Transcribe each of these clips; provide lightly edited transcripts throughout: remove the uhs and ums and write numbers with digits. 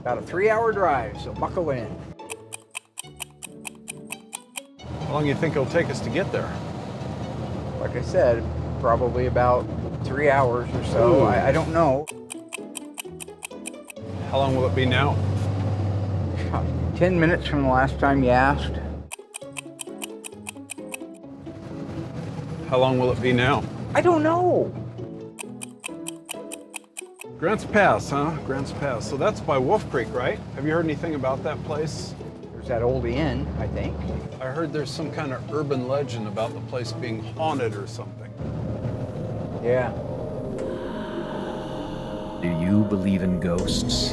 About a 3-hour drive, so buckle in. How long do you think it'll take us to get there? Like I said, probably about 3 hours or so. I don't know. How long will it be now? 10 minutes from the last time you asked. How long will it be now? I don't know. Grants Pass, huh? Grants Pass. So that's by Wolf Creek, right? Have you heard anything about that place? There's that old inn, I think. I heard there's some kind of urban legend about the place being haunted or something. Yeah. Do you believe in ghosts?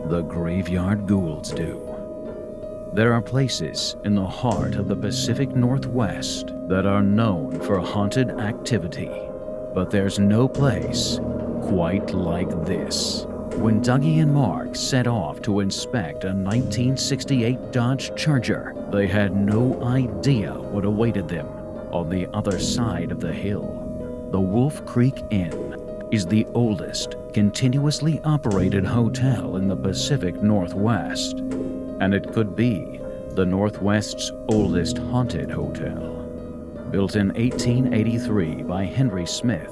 The graveyard ghouls do. There are places in the heart of the Pacific Northwest that are known for haunted activity, but there's no place quite like this. When Dougie and Mark set off to inspect a 1968 Dodge Charger, they had no idea what awaited them on the other side of the hill. The Wolf Creek Inn is the oldest continuously operated hotel in the Pacific Northwest, and it could be the Northwest's oldest haunted hotel. Built in 1883 by Henry Smith,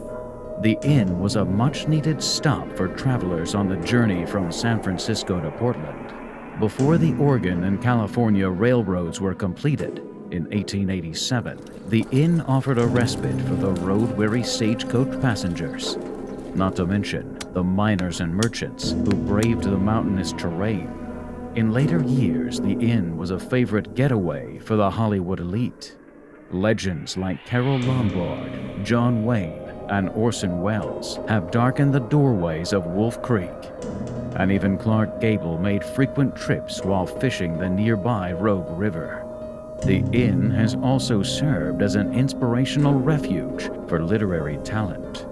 the inn was a much-needed stop for travelers on the journey from San Francisco to Portland. Before the Oregon and California railroads were completed in 1887, the inn offered a respite for the road-weary stagecoach passengers, not to mention the miners and merchants who braved the mountainous terrain. In later years, the inn was a favorite getaway for the Hollywood elite. Legends like Carol Lombard, John Wayne, and Orson Welles have darkened the doorways of Wolf Creek, and even Clark Gable made frequent trips while fishing the nearby Rogue River. The inn has also served as an inspirational refuge for literary talent.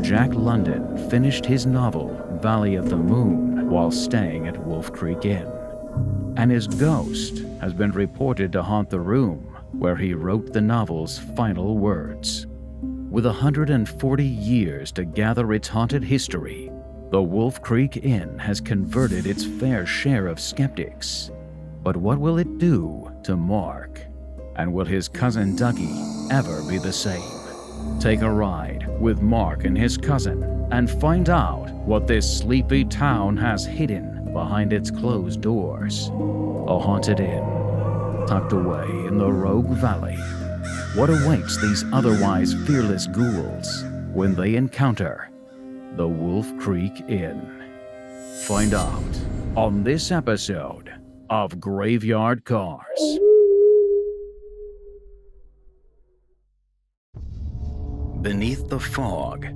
Jack London finished his novel, Valley of the Moon, while staying at Wolf Creek Inn, and his ghost has been reported to haunt the room where he wrote the novel's final words. With 140 years to gather its haunted history, the Wolf Creek Inn has converted its fair share of skeptics. But what will it do to Mark? And will his cousin Dougie ever be the same? Take a ride with Mark and his cousin and find out what this sleepy town has hidden behind its closed doors. A haunted inn, tucked away in the Rogue Valley. What awaits these otherwise fearless ghouls when they encounter the Wolf Creek Inn? Find out on this episode of Graveyard Carz. Beneath the fog,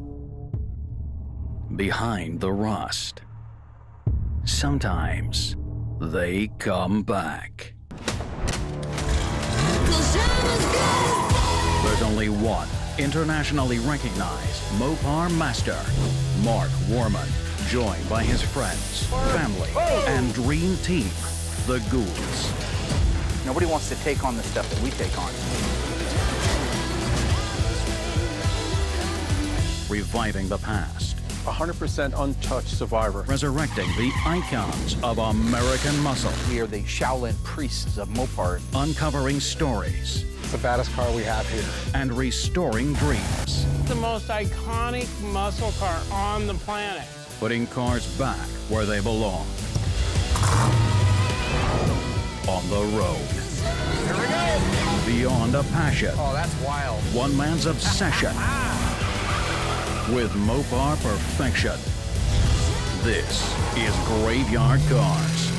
behind the rust, sometimes they come back. There's only one internationally recognized Mopar master, Mark Warman, joined by his friends, family, and dream team, the Ghouls. Nobody wants to take on the stuff that we take on. Reviving the past, 100% untouched survivor. resurrecting the icons of American muscle, We are the Shaolin priests of Mopar. uncovering stories, It's the baddest car we have here. and restoring dreams. The most iconic muscle car on the planet. Putting cars back where they belong. On the road. Here we go. Beyond a passion. Oh, that's wild. One man's obsession. With Mopar perfection. This is Graveyard Carz.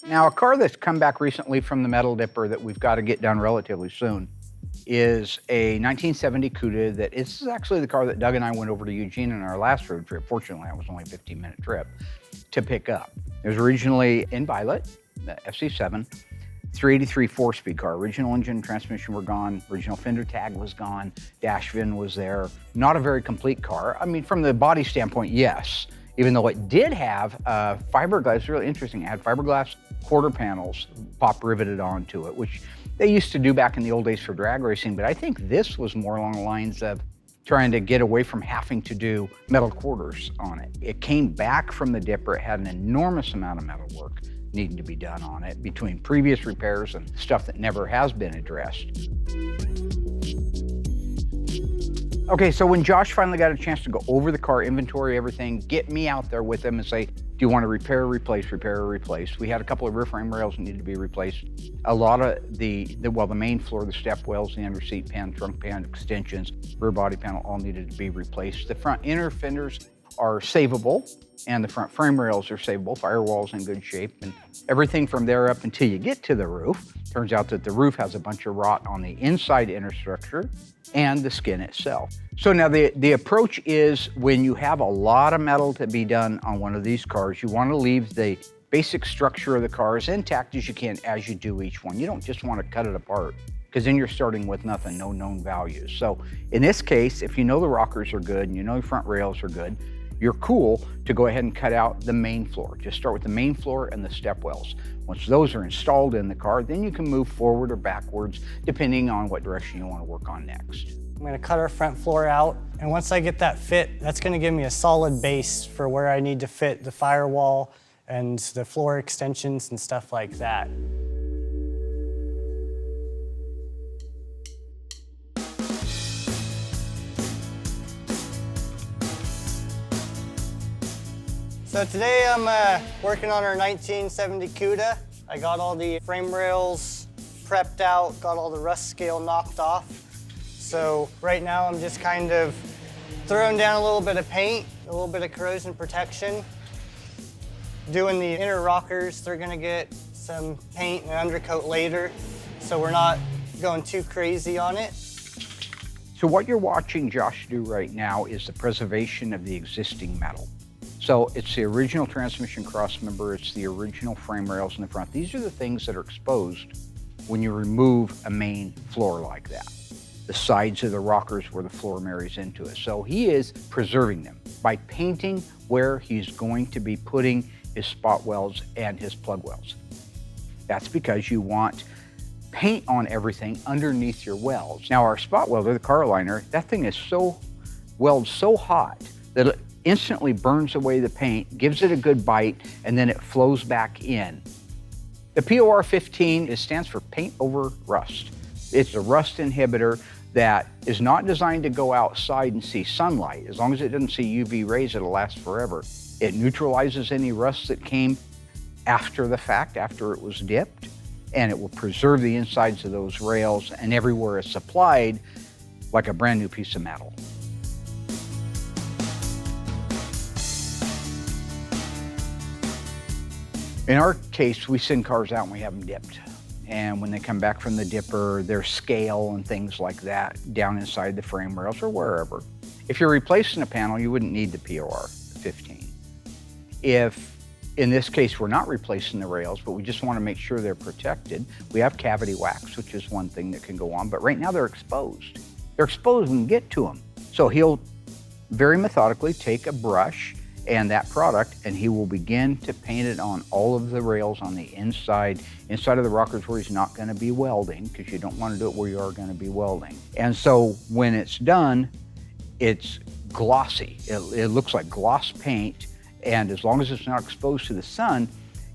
Now, a car that's come back recently from the metal dipper that we've got to get done relatively soon is a 1970 Cuda that is actually the car that Doug and I went over to Eugene in our last road trip. Fortunately, it was only a 15-minute trip to pick up. It was originally in Violet, the FC7, 383 4-speed car. Original engine, transmission were gone. Original fender tag was gone. Dash VIN was there. Not a very complete car. I mean, from the body standpoint, yes. Even though it did have fiberglass, really interesting. It had fiberglass quarter panels pop riveted onto it, which they used to do back in the old days for drag racing, but I think this was more along the lines of trying to get away from having to do metal quarters on it. It came back from the dipper. It had an enormous amount of metal work needing to be done on it between previous repairs and stuff that never has been addressed. Okay, so when Josh finally got a chance to go over the car, inventory everything, get me out there with him and say, do you want to repair or replace, repair or replace? We had a couple of rear frame rails that needed to be replaced. A lot of the main floor, the step wells, the under seat pan, trunk pan, extensions, rear body panel all needed to be replaced. The front inner fenders are savable and the front frame rails are savable. Firewall's in good shape, and everything from there up until you get to the roof. Turns out that the roof has a bunch of rot on the inside inner structure and the skin itself. So now the approach is when you have a lot of metal to be done on one of these cars, you want to leave the basic structure of the car as intact as you can as you do each one. You don't just want to cut it apart, because then you're starting with nothing, no known values. So in this case, if you know the rockers are good and you know the front rails are good, you're cool to go ahead and cut out the main floor. Just start with the main floor and the step wells. Once those are installed in the car, then you can move forward or backwards, depending on what direction you want to work on next. I'm gonna cut our front floor out, and once I get that fit, that's gonna give me a solid base for where I need to fit the firewall and the floor extensions and stuff like that. So today I'm working on our 1970 Cuda. I got all the frame rails prepped out, got all the rust scale knocked off. So right now I'm just kind of throwing down a little bit of paint, a little bit of corrosion protection. Doing the inner rockers, they're gonna get some paint and undercoat later, so we're not going too crazy on it. So what you're watching Josh do right now is the preservation of the existing metal. So it's the original transmission cross member, it's the original frame rails in the front. These are the things that are exposed when you remove a main floor like that. The sides of the rockers where the floor marries into it. So he is preserving them by painting where he's going to be putting his spot welds and his plug welds. That's because you want paint on everything underneath your welds. Now our spot welder, the car liner, that thing is welds so hot that it instantly burns away the paint, gives it a good bite, and then it flows back in. The POR 15 stands for paint over rust. It's a rust inhibitor that is not designed to go outside and see sunlight. As long as it doesn't see UV rays, it'll last forever. It neutralizes any rust that came after the fact, after it was dipped, and it will preserve the insides of those rails and everywhere it's applied like a brand new piece of metal. In our case, we send cars out and we have them dipped. And when they come back from the dipper, there's scale and things like that down inside the frame rails or wherever. If you're replacing a panel, you wouldn't need the POR 15. If, in this case, we're not replacing the rails, but we just want to make sure they're protected, we have cavity wax, which is one thing that can go on, but right now they're exposed. They're exposed when we get to them. So he'll very methodically take a brush and that product, and he will begin to paint it on all of the rails on the inside of the rockers where he's not going to be welding, because you don't want to do it where you are going to be welding. And so when it's done, it's glossy. It looks like gloss paint, and as long as it's not exposed to the sun,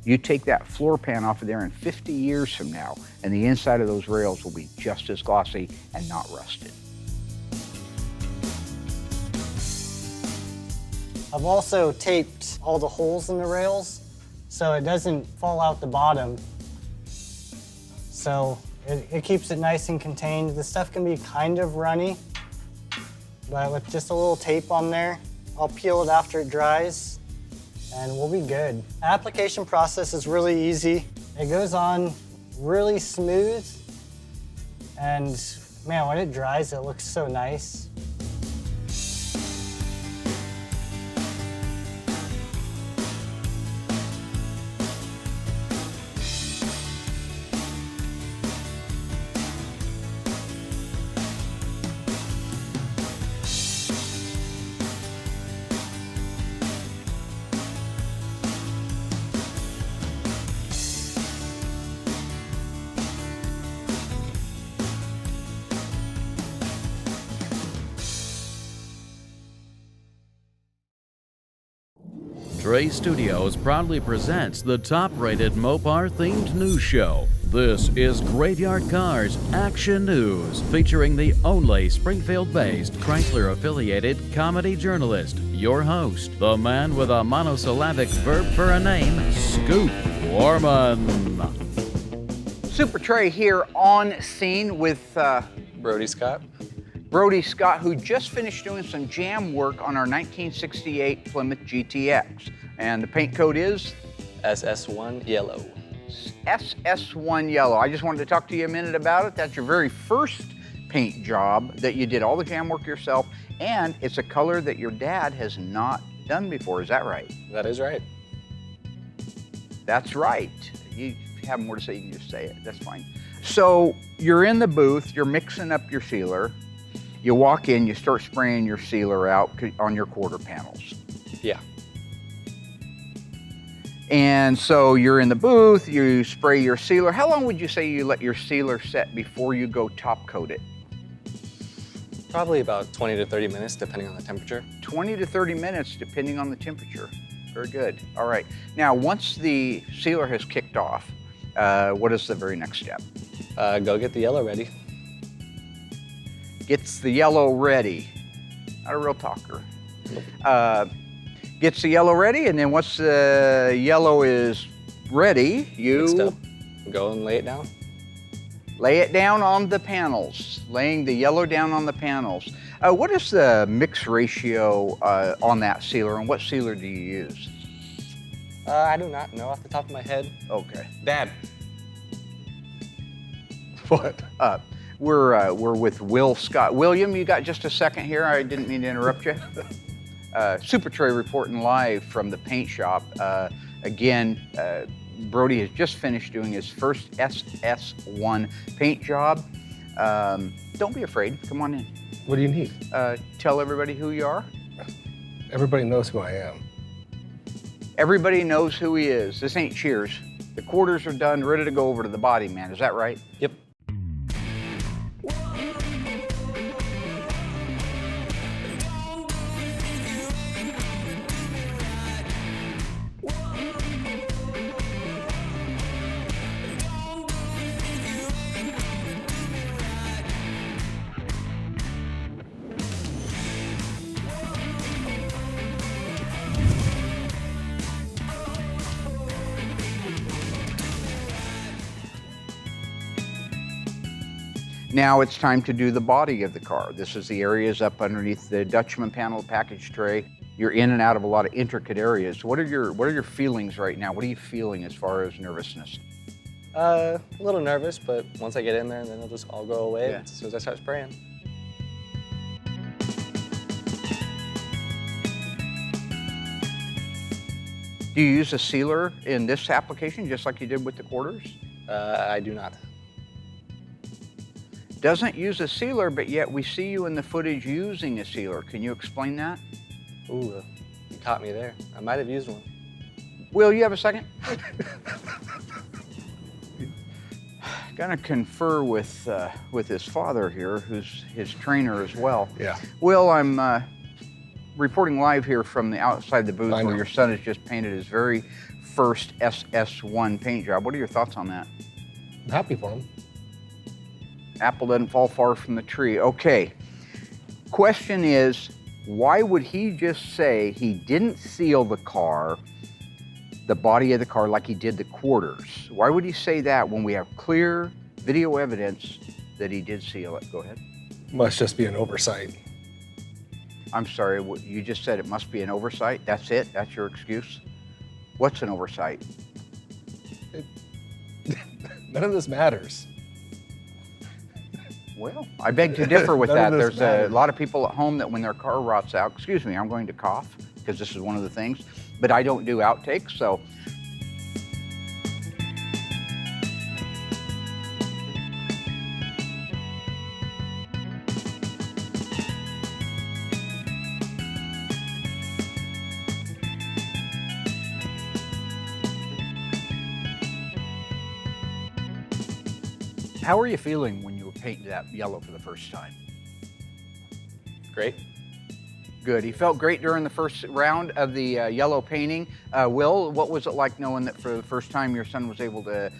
you take that floor pan off of there and 50 years from now, and the inside of those rails will be just as glossy and not rusted. I've also taped all the holes in the rails so it doesn't fall out the bottom. So it keeps it nice and contained. The stuff can be kind of runny, but with just a little tape on there, I'll peel it after it dries and we'll be good. The application process is really easy. It goes on really smooth, and man, when it dries, it looks so nice. Trey Studios proudly presents the top-rated Mopar-themed news show. This is Graveyard Carz Action News, featuring the only Springfield-based Chrysler-affiliated comedy journalist, your host, the man with a monosyllabic verb for a name, Scoop Warman. Super Trey here on scene with Brody Scott. Brody Scott, who just finished doing some jam work on our 1968 Plymouth GTX. And the paint code is? SS1 Yellow. SS1 Yellow. I just wanted to talk to you a minute about it. That's your very first paint job that you did all the jam work yourself, and it's a color that your dad has not done before. Is that right? That is right. That's right. You have more to say, you can just say it. That's fine. So you're in the booth, you're mixing up your sealer. You walk in, you start spraying your sealer out on your quarter panels. Yeah. And so you're in the booth, you spray your sealer. How long would you say you let your sealer set before you go top coat it? Probably about 20 to 30 minutes, depending on the temperature. 20 to 30 minutes, depending on the temperature. Very good. All right. Now, once the sealer has kicked off, what is the very next step? Go get the yellow ready. Gets the yellow ready. Not a real talker. Gets the yellow ready, and then once the yellow is ready, Mixed up. Go and lay it down. lay it down on the panels, laying the yellow down on the panels. What is the mix ratio on that sealer, and what sealer do you use? I do not know off the top of my head. Okay. Dad. What? We're with Will Scott. William, you got just a second here? I didn't mean to interrupt you. Super Trey reporting live from the paint shop. Again, Brody has just finished doing his first SS1 paint job. Don't be afraid, come on in. What do you need? Tell everybody who you are. Everybody knows who I am. Everybody knows who he is. This ain't Cheers. The quarters are done, ready to go over to the body man, is that right? Yep. Now it's time to do the body of the car. This is the areas up underneath the Dutchman panel package tray. You're in and out of a lot of intricate areas. What are your feelings right now? What are you feeling as far as nervousness? A little nervous, but once I get in there, then it'll just all go away Yeah. as soon as I start spraying. Do you use a sealer in this application just like you did with the quarters? I do not. Doesn't use a sealer, but yet we see you in the footage using a sealer. Can you explain that? Ooh, you caught me there. I might have used one. Will, you have a second? Gonna confer with his father here, who's his trainer as well. Yeah. Will, I'm reporting live here from the outside the booth I know. where your son has just painted his very first SS1 paint job. What are your thoughts on that? I'm happy for him. Apple doesn't fall far from the tree. Okay. Question is, why would he just say he didn't seal the car, the body of the car, like he did the quarters? Why would he say that when we have clear video evidence that he did seal it? Go ahead. Must just be an oversight. I'm sorry, you just said it must be an oversight? That's it? That's your excuse? What's an oversight? None of this matters. Well, I beg to differ with None that. of this There's a matters. lot of people at home that when their car rots out, excuse me, I'm going to cough because this is one of the things, but I don't do outtakes, so. How are you feeling when you were painting that yellow for the first time? Great. Good. He felt great during the first round of the yellow painting. Will, what was it like knowing that for the first time your son was able to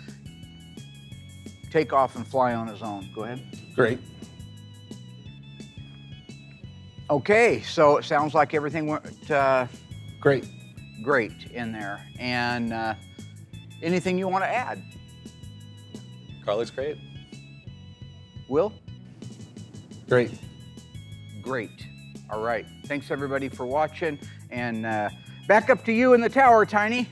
take off and fly on his own? Go ahead. Great. Okay, so it sounds like everything went Great. great in there. And anything you want to add? Car looks great. Will? Great. Great. All right. Thanks everybody for watching. And back up to you in the tower, Tiny.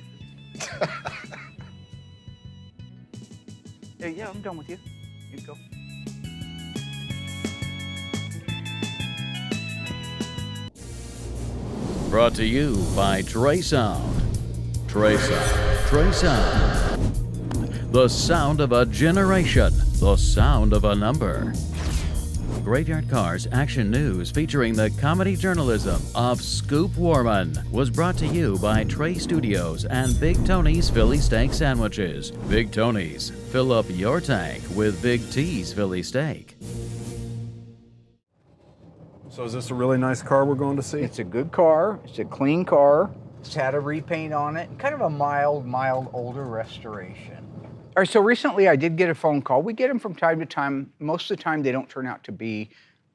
Yeah, I'm done with you. You go. Brought to you by Trey Sound. Trey Sound. Trey Sound. The sound of a generation. The sound of a number. Graveyard Carz Action News featuring the comedy journalism of Scoop Warman was brought to you by Trey Studios and Big Tony's Philly Steak Sandwiches. Big Tony's, fill up your tank with Big T's Philly Steak. So is this a really nice car we're going to see? It's a good car. It's a clean car. It's had a repaint on it. Kind of a mild, older restoration. All right, so recently I did get a phone call. We get them from time to time. Most of the time they don't turn out to be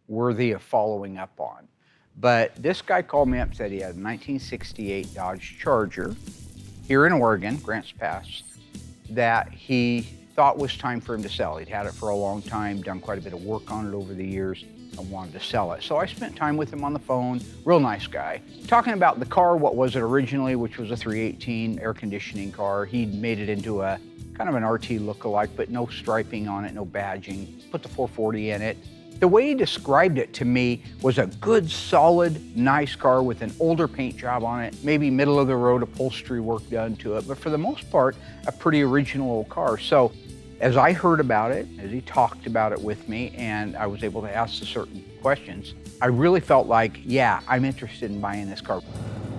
worthy of following up on. But this guy called me up and said he had a 1968 Dodge Charger here in Oregon, Grants Pass, that he thought was time for him to sell. He'd had it for a long time, done quite a bit of work on it over the years, and wanted to sell it. So I spent time with him on the phone, real nice guy, talking about the car, what was it originally, which was a 318 air conditioning car. He'd made it into a kind of an RT look-alike, but no striping on it, no badging, put the 440 in it. The way he described it to me was a good, solid, nice car with an older paint job on it, maybe middle-of-the-road upholstery work done to it, but for the most part, a pretty original old car. So as I heard about it, as he talked about it with me, and I was able to ask the certain questions, I really felt like, yeah, I'm interested in buying this car.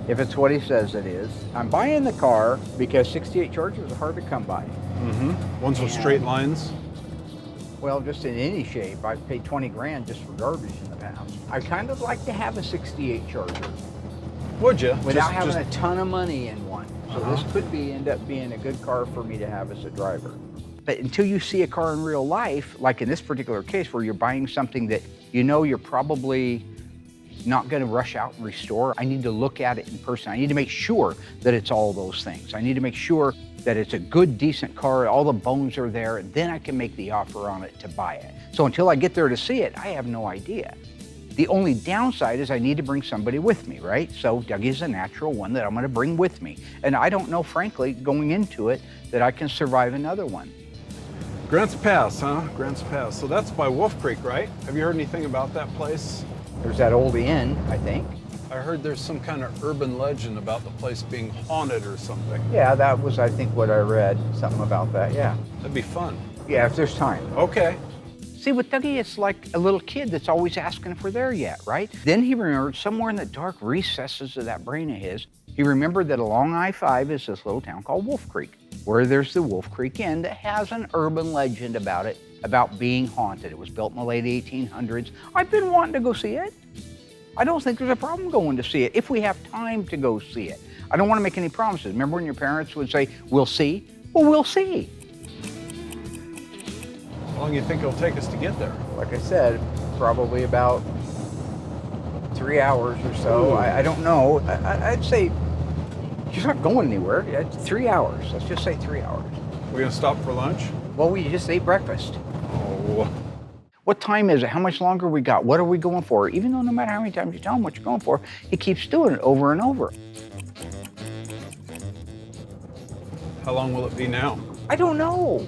If it's what he says it is. I'm buying the car because 68 Chargers are hard to come by. Mm-hmm. Ones with straight lines. Well, just in any shape. I've paid 20 grand just for garbage in the past. I kind of like to have a 68 Charger. Would you? Without having a ton of money in one. So this could end up being a good car for me to have as a driver. But until you see a car in real life, like in this particular case where you're buying something that you know you're probably not going to rush out and restore, I need to look at it in person. I need to make sure that it's all those things. I need to make sure that it's a good, decent car, all the bones are there, and then I can make the offer on it to buy it. So until I get there to see it, I have no idea. The only downside is I need to bring somebody with me, right? So Dougie's a natural one that I'm gonna bring with me. And I don't know, frankly, going into it, that I can survive another one. Grants Pass, huh? Grants Pass. So that's by Wolf Creek, right? Have you heard anything about that place? There's that old inn, I think. I heard there's some kind of urban legend about the place being haunted or something. Yeah, that was, I think, what I read, something about that, yeah. That'd be fun. Yeah, if there's time. Okay. See, with Dougie, it's like a little kid that's always asking if we're there yet, right? Then he remembered somewhere in the dark recesses of that brain of his, he remembered that along I-5 is this little town called Wolf Creek, where there's the Wolf Creek Inn that has an urban legend about it, about being haunted. It was built in the late 1800s. I've been wanting to go see it. I don't think there's a problem going to see it if we have time to go see it. I don't want to make any promises. Remember when your parents would say, we'll see? Well, we'll see. How long do you think it'll take us to get there? Like I said, probably about 3 hours or so. I don't know. I'd say you're not going anywhere. It's 3 hours. Let's just say 3 hours. We're gonna stop for lunch? Well, we just ate breakfast. Oh. What time is it? How much longer we got? What are we going for? Even though no matter how many times you tell him what you're going for, he keeps doing it over and over. How long will it be now? I don't know.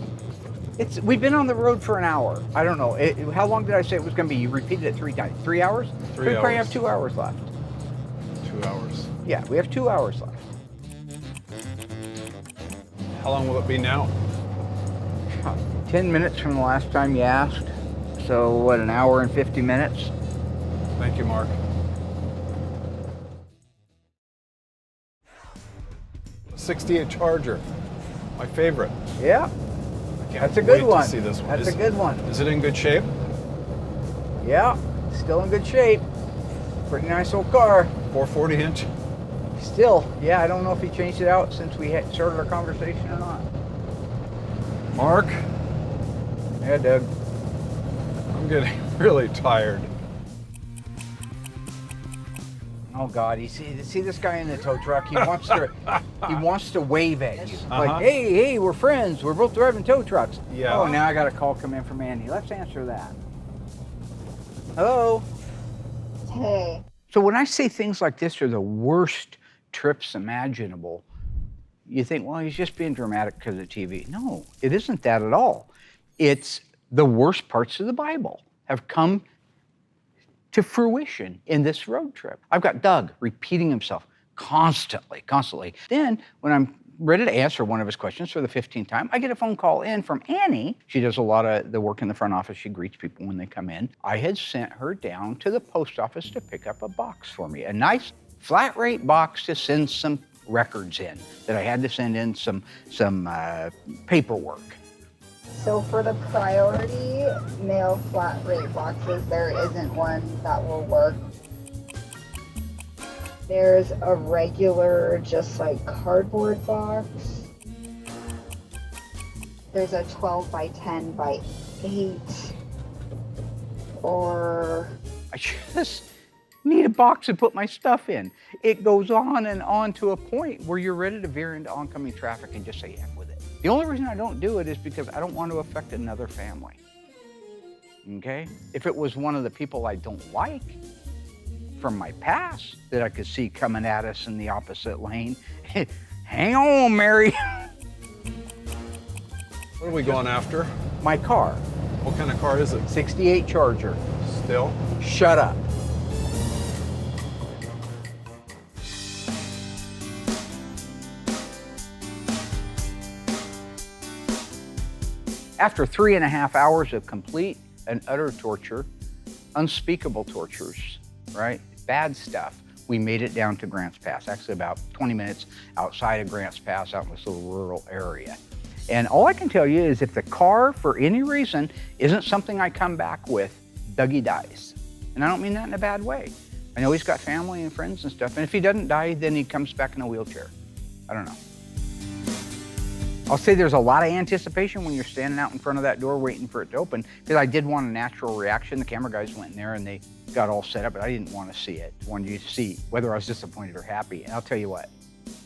We've been on the road for an hour. I don't know. How long did I say it was going to be? You repeated it 3 times. 3 hours? 3 We probably hours. have 2 hours left. 2 hours. Yeah, we have 2 hours left. How long will it be now? 10 minutes from the last time you asked. So what, an hour and 50 minutes? Thank you, Mark. A 68 Charger, my favorite. Yeah, I can't that's a wait good one. to see this one. That's a good one. Is it in good shape? Yeah, still in good shape. Pretty nice old car. 440 inch. Still, yeah, I don't know if he changed it out since we had started our conversation or not. Mark, Yeah, Doug. I'm getting really tired. Oh God, you see this guy in the tow truck? He wants to wave at you. Uh-huh. Like, hey, we're friends. We're both driving tow trucks. Yeah. Oh, now I got a call come in from Andy. Let's answer that. Hello. Hey. So when I say things like this are the worst trips imaginable, you think, well, he's just being dramatic because of TV. No, it isn't that at all. It's the worst parts of the Bible have come to fruition in this road trip. I've got Doug repeating himself constantly. Then when I'm ready to answer one of his questions for the 15th time, I get a phone call in from Annie. She does a lot of the work in the front office. She greets people when they come in. I had sent her down to the post office to pick up a box for me, a nice flat rate box to send some records in that I had to send in some paperwork. So for the priority mail flat rate boxes, there isn't one that will work. There's a regular, just like cardboard box. There's a 12 by 10 by 8. Or I just need a box to put my stuff in. It goes on and on to a point where you're ready to veer into oncoming traffic and just say, heck with it. The only reason I don't do it is because I don't want to affect another family. Okay? If it was one of the people I don't like from my past that I could see coming at us in the opposite lane, hang on, Mary. What are we going after? My car, What kind of car is it? 68 Charger. Still? Shut up. After 3.5 hours of complete and utter torture, unspeakable tortures, right? Bad stuff, we made it down to Grants Pass, actually about 20 minutes outside of Grants Pass, out in this little rural area. And all I can tell you is if the car, for any reason, isn't something I come back with, Dougie dies. And I don't mean that in a bad way. I know he's got family and friends and stuff, and if he doesn't die, then he comes back in a wheelchair. I don't know. I'll say there's a lot of anticipation when you're standing out in front of that door waiting for it to open, because I did want a natural reaction. The camera guys went in there and they got all set up, but I didn't want to see it. I wanted you to see whether I was disappointed or happy. And I'll tell you what,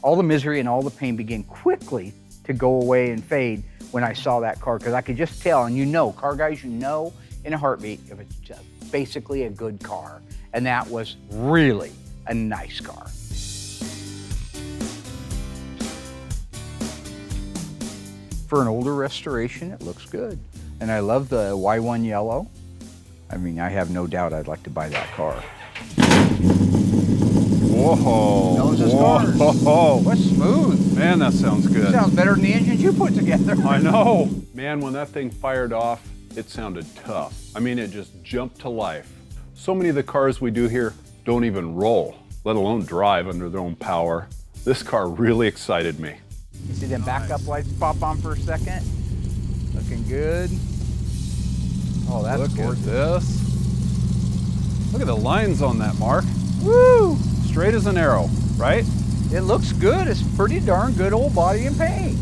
all the misery and all the pain began quickly to go away and fade when I saw that car, because I could just tell, and you know, car guys, you know in a heartbeat if it's just basically a good car. And that was really a nice car. For an older restoration, it looks good. And I love the Y1 yellow. I mean, I have no doubt I'd like to buy that car. Whoa. Those is cars. Whoa. What's smooth? Man, that sounds good. Sounds better than the engines you put together. I know. Man, when that thing fired off, it sounded tough. I mean, it just jumped to life. So many of the cars we do here don't even roll, let alone drive under their own power. This car really excited me. You see them backup lights pop on for a second? Looking good. Oh, that's Look gorgeous. at this. Look at the lines on that, Mark. Woo! Straight as an arrow, right? It looks good. It's pretty darn good old body and paint.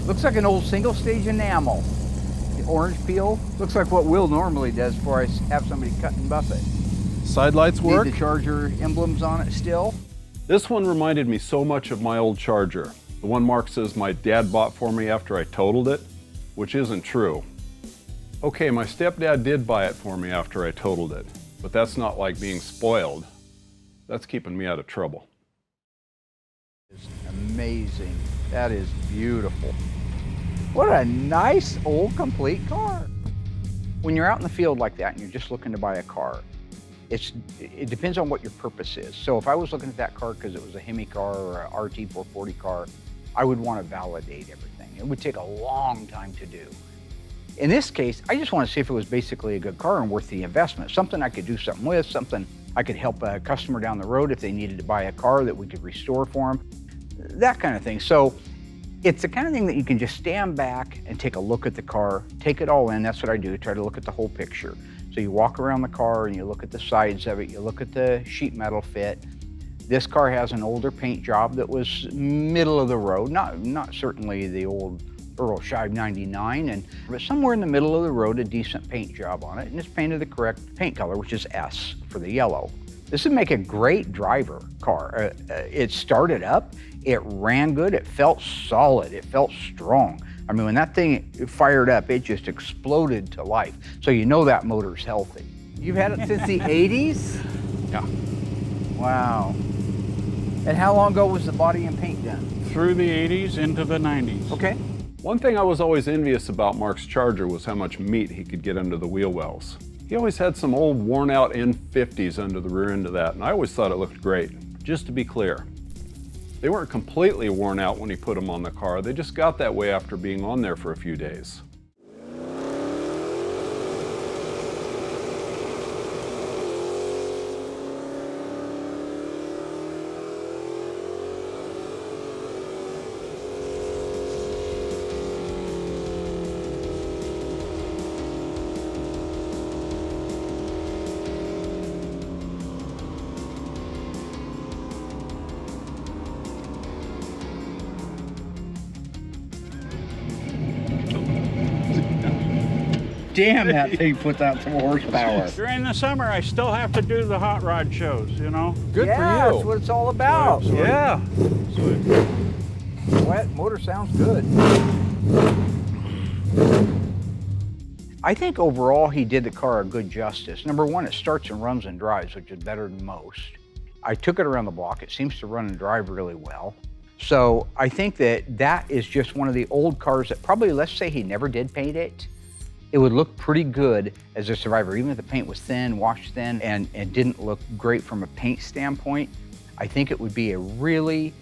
Looks like an old single stage enamel. The orange peel looks like what Will normally does before I have somebody cut and buff it. Side lights work. See the Charger emblems on it still. This one reminded me so much of my old Charger. The one Mark says my dad bought for me after I totaled it, which isn't true. Okay, my stepdad did buy it for me after I totaled it, but that's not like being spoiled. That's keeping me out of trouble. It's amazing. That is beautiful. What a nice old complete car. When you're out in the field like that and you're just looking to buy a car, it depends on what your purpose is. So if I was looking at that car because it was a Hemi car or a RT440 car, I would want to validate everything. It would take a long time to do. In this case, I just want to see if it was basically a good car and worth the investment. Something I could do something with, something I could help a customer down the road if they needed to buy a car that we could restore for them, that kind of thing. So it's the kind of thing that you can just stand back and take a look at the car, take it all in. That's what I do, try to look at the whole picture. So you walk around the car and you look at the sides of it, you look at the sheet metal fit. This car has an older paint job that was middle of the road, not certainly the old Earl Scheib 99, but somewhere in the middle of the road, a decent paint job on it, and it's painted the correct paint color, which is S for the yellow. This would make a great driver car. It started up, it ran good, it felt solid, it felt strong. I mean, when that thing fired up, it just exploded to life. So you know that motor's healthy. You've had it since the 80s? Yeah. Wow. And how long ago was the body and paint done? Through the 80s into the 90s. Okay. One thing I was always envious about Mark's Charger was how much meat he could get under the wheel wells. He always had some old worn out N50s under the rear end of that, and I always thought it looked great. Just to be clear, they weren't completely worn out when he put them on the car, they just got that way after being on there for a few days. Damn, that thing puts out some horsepower. During the summer, I still have to do the hot rod shows, you know? Good Yeah, for you. that's what it's all about. Sweet. Yeah. That motor sounds good. I think overall he did the car a good justice. Number one, it starts and runs and drives, which is better than most. I took it around the block. It seems to run and drive really well. So I think that is just one of the old cars that probably, let's say he never did paint it, it would look pretty good as a survivor, even if the paint was thin, washed thin, and didn't look great from a paint standpoint. I think it would be a really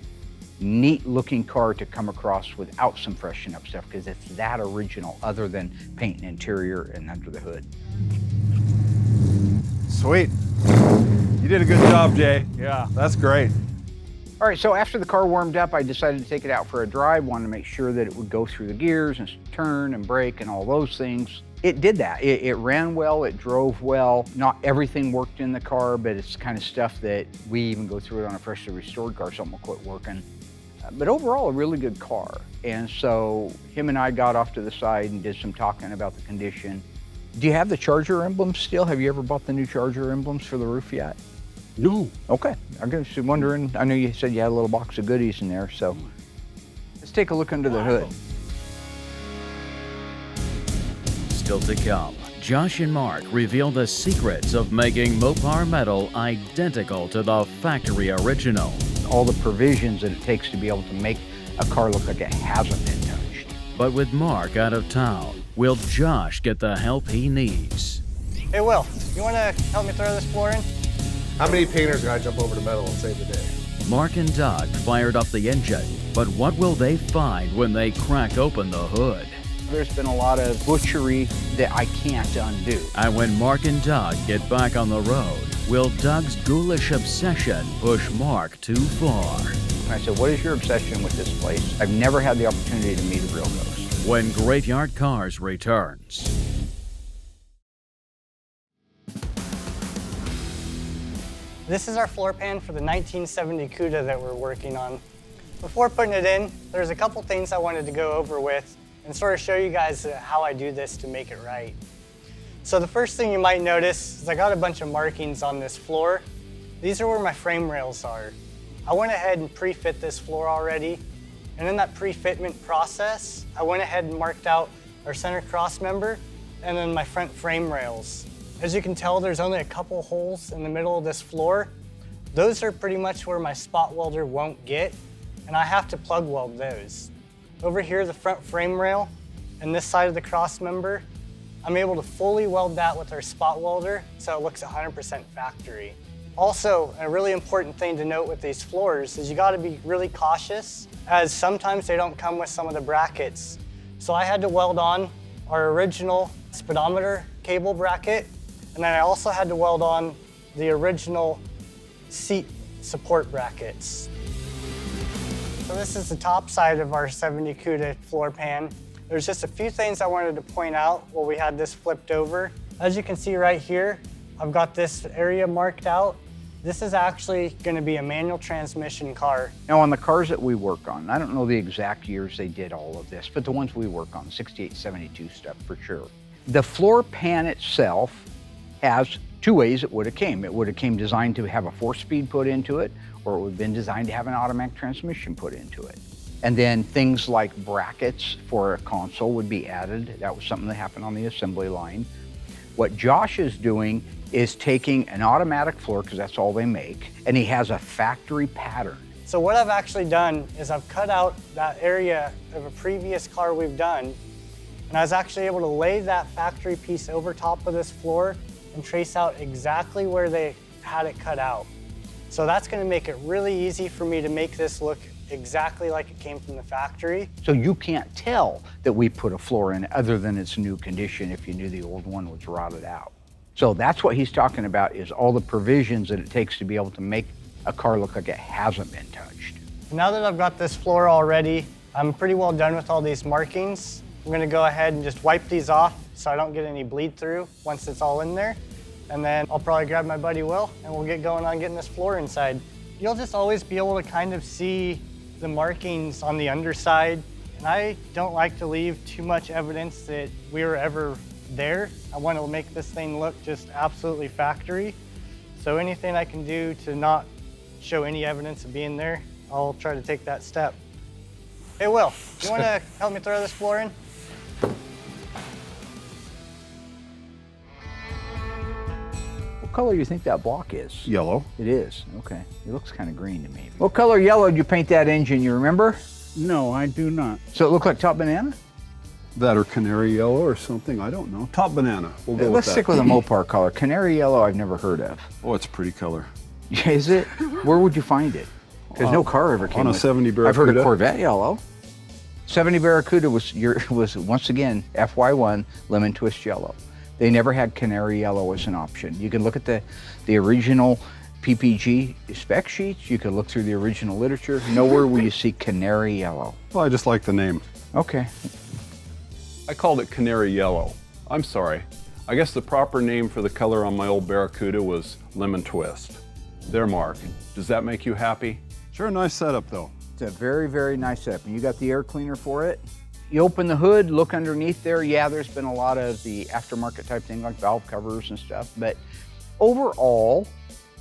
neat looking car to come across without some freshen up stuff, because it's that original other than paint and interior and under the hood. Sweet. You did a good job, Jay. Yeah. That's great. All right, so after the car warmed up, I decided to take it out for a drive, wanted to make sure that it would go through the gears and turn and brake and all those things. It did that. It ran well, it drove well. Not everything worked in the car, but it's kind of stuff that we even go through it on a freshly restored car, something will quit working. But overall, a really good car. And so him and I got off to the side and did some talking about the condition. Do you have the Charger emblems still? Have you ever bought the new Charger emblems for the roof yet? No. Okay, I'm just wondering, I know you said you had a little box of goodies in there, so let's take a look under the hood. Still to come, Josh and Mark reveal the secrets of making Mopar metal identical to the factory original. All the provisions that it takes to be able to make a car look like it hasn't been touched. But with Mark out of town, will Josh get the help he needs? Hey, Will, you want to help me throw this floor in? How many painters gotta jump over to metal and save the day? Mark and Doug fired up the engine, but what will they find when they crack open the hood? There's been a lot of butchery that I can't undo. And when Mark and Doug get back on the road, will Doug's ghoulish obsession push Mark too far? And I said, what is your obsession with this place? I've never had the opportunity to meet a real ghost. When Graveyard Carz returns. This is our floor pan for the 1970 Cuda that we're working on. Before putting it in, there's a couple things I wanted to go over with and sort of show you guys how I do this to make it right. So the first thing you might notice is I got a bunch of markings on this floor. These are where my frame rails are. I went ahead and pre-fit this floor already, and in that pre-fitment process, I went ahead and marked out our center cross member and then my front frame rails. As you can tell, there's only a couple holes in the middle of this floor. Those are pretty much where my spot welder won't get, and I have to plug weld those. Over here, the front frame rail and this side of the cross member, I'm able to fully weld that with our spot welder so it looks 100% factory. Also, a really important thing to note with these floors is you gotta be really cautious, as sometimes they don't come with some of the brackets. So I had to weld on our original speedometer cable bracket, and then I also had to weld on the original seat support brackets. So this is the top side of our 70 Cuda floor pan. There's just a few things I wanted to point out while we had this flipped over. As you can see right here, I've got this area marked out. This is actually going to be a manual transmission car. Now on the cars that we work on, I don't know the exact years they did all of this, but the ones we work on, 68, 72 stuff for sure. The floor pan itself has two ways it would have came. It would have came designed to have a 4-speed put into it, or it would have been designed to have an automatic transmission put into it. And then things like brackets for a console would be added. That was something that happened on the assembly line. What Josh is doing is taking an automatic floor, because that's all they make, and he has a factory pattern. So what I've actually done is I've cut out that area of a previous car we've done, and I was actually able to lay that factory piece over top of this floor and trace out exactly where they had it cut out. So that's going to make it really easy for me to make this look exactly like it came from the factory. So you can't tell that we put a floor in other than its new condition if you knew the old one was rotted out. So that's what he's talking about, is all the provisions that it takes to be able to make a car look like it hasn't been touched. Now that I've got this floor already, I'm pretty well done with all these markings. I'm going to go ahead and just wipe these off so I don't get any bleed through once it's all in there. And then I'll probably grab my buddy Will and we'll get going on getting this floor inside. You'll just always be able to kind of see the markings on the underside. And I don't like to leave too much evidence that we were ever there. I want to make this thing look just absolutely factory. So anything I can do to not show any evidence of being there, I'll try to take that step. Hey Will, you want to help me throw this floor in? What color do you think that block is? Yellow. It is, okay. It looks kind of green to me. What color yellow did you paint that engine, you remember? No, I do not. So it looked like top banana? That or canary yellow or something, I don't know. Top banana, we'll go with Let's that. stick with a Mopar color. Canary yellow I've never heard of. Oh, it's a pretty color. Is it? Where would you find it? Because no car ever came on a with 70 Barracuda. I've heard of Corvette yellow. 70 Barracuda was once again FY1 lemon twist yellow. They never had canary yellow as an option. You can look at the original PPG spec sheets. You can look through the original literature. Nowhere will you see canary yellow. Well, I just like the name. Okay. I called it canary yellow. I'm sorry. I guess the proper name for the color on my old Barracuda was lemon twist. There, Mark. Does that make you happy? Sure, nice setup though. It's a very, very nice setup. And you got the air cleaner for it. You open the hood, look underneath there. Yeah, there's been a lot of the aftermarket type thing like valve covers and stuff, but overall,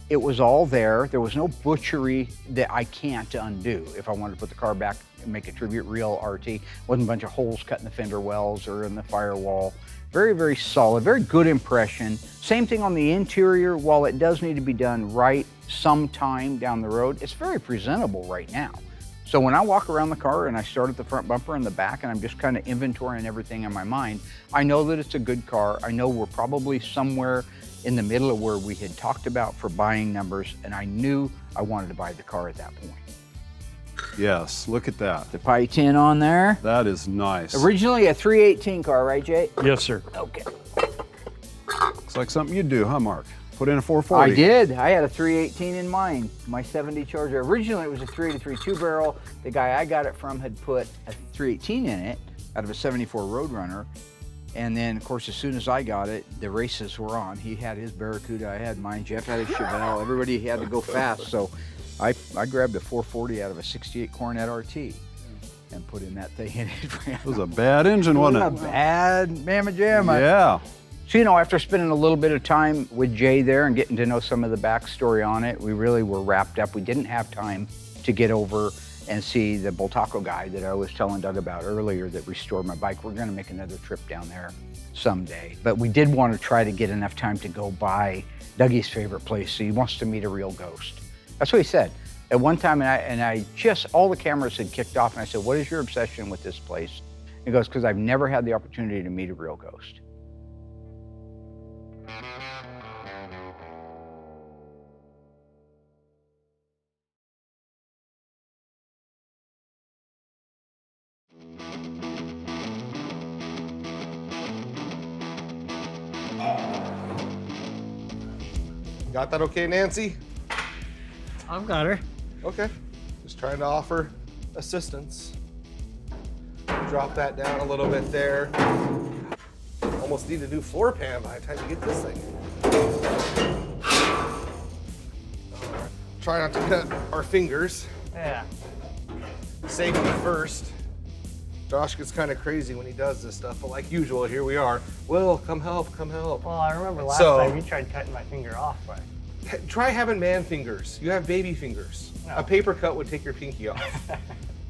it was all there. There was no butchery that I can't undo if I wanted to put the car back and make a tribute real RT. Wasn't a bunch of holes cut in the fender wells or in the firewall. Very, very solid, very good impression. Same thing on the interior. While it does need to be done right sometime down the road, it's very presentable right now. So when I walk around the car and I start at the front bumper and the back and I'm just kind of inventorying everything in my mind, I know that it's a good car. I know we're probably somewhere in the middle of where we had talked about for buying numbers, and I knew I wanted to buy the car at that point. Yes, look at that. The Pi 10 on there. That is nice. Originally a 318 car, right, Jay? Yes, sir. Okay. Looks like something you'd do, huh, Mark? Put in a 440. I did. I had a 318 in mind, my 70 Charger. Originally it was a 383 two-barrel. The guy I got it from had put a 318 in it out of a 74 Roadrunner. And then, of course, as soon as I got it, the races were on. He had his Barracuda, I had mine, Jeff had his Chevelle. Everybody had to go fast. So I grabbed a 440 out of a 68 Coronet RT and put in that thing in it. It was a bad engine, wasn't it? A bad mamma jamma. Yeah. So, you know, after spending a little bit of time with Jay there and getting to know some of the backstory on it, we really were wrapped up. We didn't have time to get over and see the Boltaco guy that I was telling Doug about earlier that restored my bike. We're gonna make another trip down there someday. But we did want to try to get enough time to go by Dougie's favorite place. So he wants to meet a real ghost. That's what he said. At one time, and I just, all the cameras had kicked off, and I said, what is your obsession with this place? He goes, because I've never had the opportunity to meet a real ghost. Got that okay, Nancy? I've got her. Okay. Just trying to offer assistance. Drop that down a little bit there. almost need a new floor pan by the time you get this thing. Try not to cut our fingers. Yeah. Safety first. Josh gets kind of crazy when he does this stuff, but like usual, here we are. Will, come help, come help. Well, I remember last time you tried cutting my finger off, but... Try having man fingers. You have baby fingers. No. A paper cut would take your pinky off.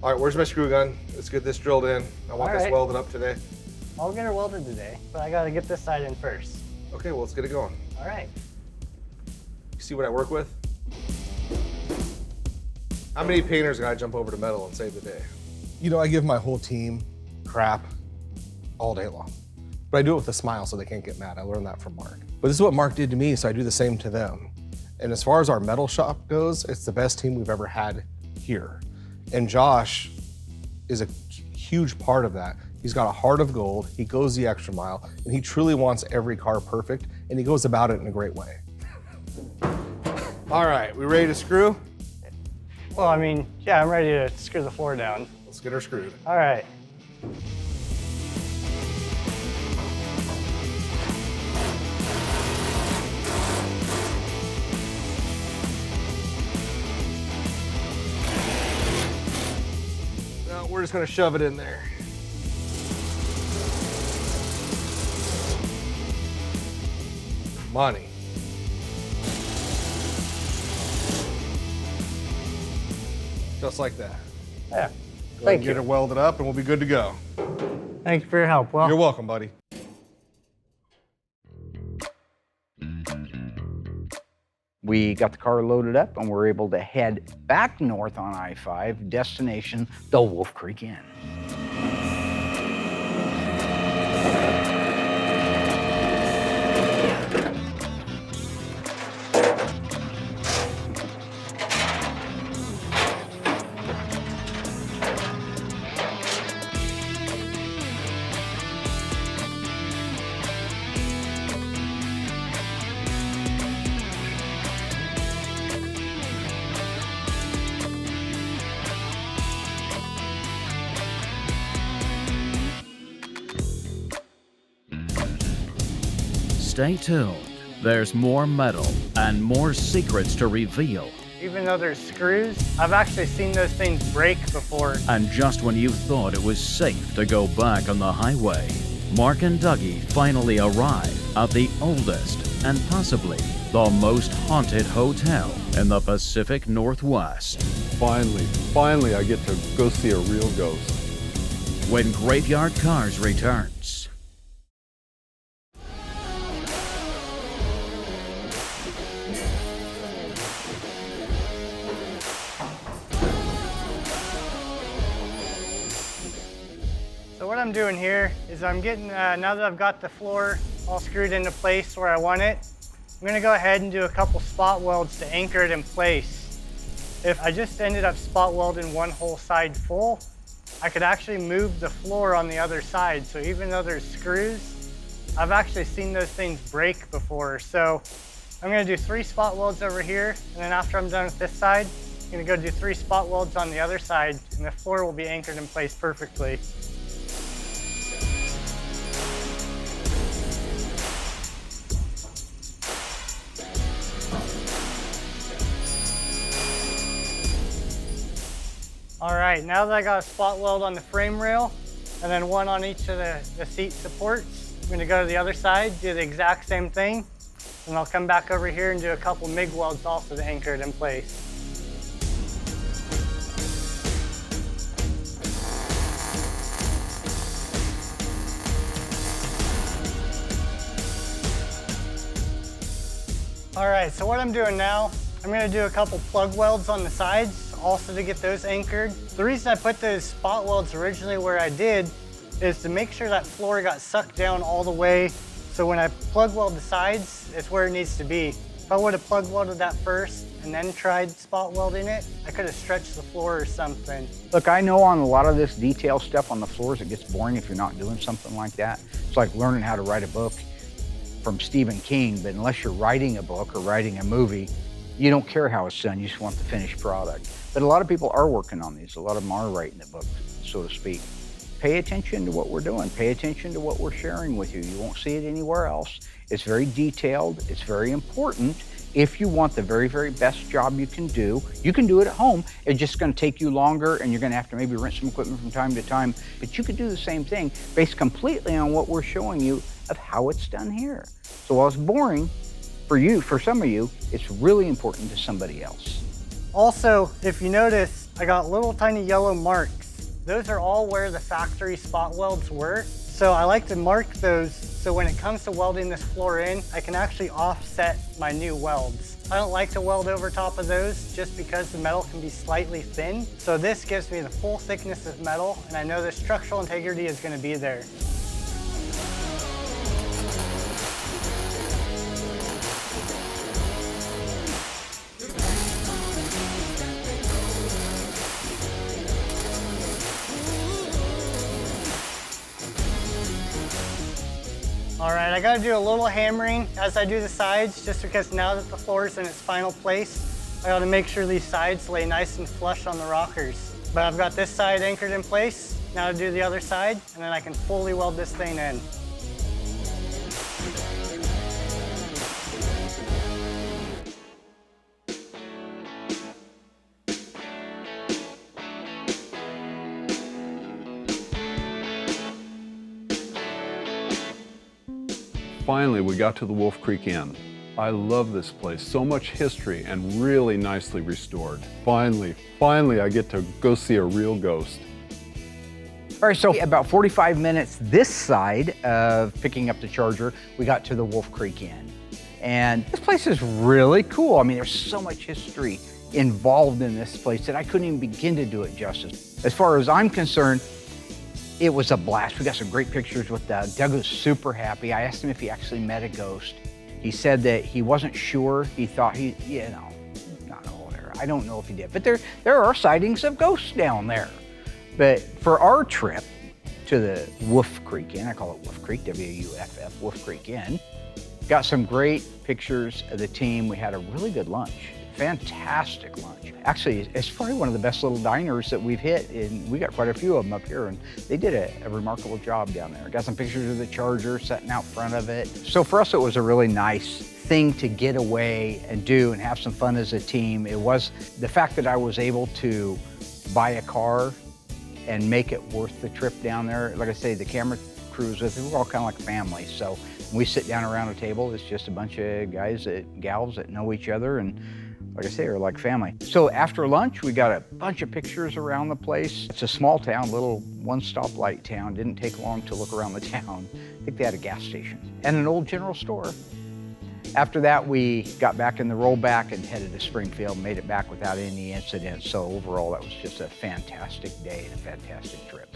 All right, where's my screw gun? Let's get this drilled in. I want this welded up today. I'll get her welded today, but I gotta get this side in first. Okay, well, let's get it going. All right. You see what I work with? How many painters gotta jump over to metal and save the day? You know, I give my whole team crap all day long. But I do it with a smile so they can't get mad. I learned that from Mark. But this is what Mark did to me, so I do the same to them. And as far as our metal shop goes, it's the best team we've ever had here. And Josh is a huge part of that. He's got a heart of gold, he goes the extra mile, and he truly wants every car perfect, and he goes about it in a great way. All right, we ready to screw? Well, I mean, yeah, I'm ready to screw the floor down. Let's get her screwed. All right. Now we're just gonna shove it in there. Money. Just like that. Yeah. Thank you. Get it welded up and we'll be good to go. Thank you for your help, Will. You're welcome, buddy. We got the car loaded up and we're able to head back north on I-5, destination the Wolf Creek Inn. Stay tuned. There's more metal and more secrets to reveal. Even though there's screws, I've actually seen those things break before. And just when you thought it was safe to go back on the highway, Mark and Dougie finally arrive at the oldest and possibly the most haunted hotel in the Pacific Northwest. Finally, I get to go see a real ghost. When Graveyard Carz returns. So what I'm doing here is I'm getting, now that I've got the floor all screwed into place where I want it, I'm gonna go ahead and do a couple spot welds to anchor it in place. If I just ended up spot welding one whole side full, I could actually move the floor on the other side. So even though there's screws, I've actually seen those things break before. So I'm gonna do 3 spot welds over here, and then after I'm done with this side, I'm gonna go do 3 spot welds on the other side, and the floor will be anchored in place perfectly. All right, now that I got a spot weld on the frame rail and then one on each of the seat supports, I'm gonna go to the other side, do the exact same thing, and I'll come back over here and do a couple MIG welds also to anchor it in place. All right, so what I'm doing now, I'm gonna do a couple plug welds on the sides, also to get those anchored. The reason I put those spot welds originally where I did is to make sure that floor got sucked down all the way, so when I plug weld the sides, it's where it needs to be. If I would have plug welded that first and then tried spot welding it, I could have stretched the floor or something. Look, I know on a lot of this detail stuff on the floors, it gets boring if you're not doing something like that. It's like learning how to write a book from Stephen King, but unless you're writing a book or writing a movie, you don't care how it's done, you just want the finished product. But a lot of people are working on these. A lot of them are writing the book, so to speak. pay attention to what we're doing. Pay attention to what we're sharing with you. You won't see it anywhere else. It's very detailed. It's very important. If you want the very, very best job you can do it at home. It's just gonna take you longer and you're gonna have to maybe rent some equipment from time to time, but you could do the same thing based completely on what we're showing you of how it's done here. So while it's boring for you, for some of you, it's really important to somebody else. Also, if you notice, I got little tiny yellow marks. Those are all where the factory spot welds were. So I like to mark those so when it comes to welding this floor in, I can actually offset my new welds. I don't like to weld over top of those just because the metal can be slightly thin. So this gives me the full thickness of metal and I know the structural integrity is going to be there. All right, I gotta do a little hammering as I do the sides, just because now that the floor is in its final place, I gotta make sure these sides lay nice and flush on the rockers. But I've got this side anchored in place, now to do the other side, and then I can fully weld this thing in. Finally, we got to the Wolf Creek Inn. I love this place, so much history and really nicely restored. Finally, I get to go see a real ghost. All right, so about 45 minutes this side of picking up the charger, we got to the Wolf Creek Inn. And this place is really cool. I mean, there's so much history involved in this place that I couldn't even begin to do it justice. As far as I'm concerned, it was a blast. We got some great pictures with Doug. Doug was super happy. I asked him if he actually met a ghost. He said that he wasn't sure. He thought I don't know if he did, but there are sightings of ghosts down there. But for our trip to the Wolf Creek Inn, I call it Wolf Creek, W-U-F-F, Wolf Creek Inn, got some great pictures of the team. We had a really good lunch. Fantastic lunch. Actually, it's probably one of the best little diners that we've hit, and we got quite a few of them up here, and they did a remarkable job down there. Got some pictures of the charger sitting out front of it. So for us, it was a really nice thing to get away and do and have some fun as a team. It was the fact that I was able to buy a car and make it worth the trip down there. Like I say, the camera crews with it, we're all kind of like family. So when we sit down around a table, it's just a bunch of guys, gals that know each other, and like I say, are like family. So after lunch, we got a bunch of pictures around the place. It's a small town, little one-stoplight town. Didn't take long to look around the town. I think they had a gas station and an old general store. After that, we got back in the rollback and headed to Springfield, made it back without any incidents. So overall, that was just a fantastic day and a fantastic trip.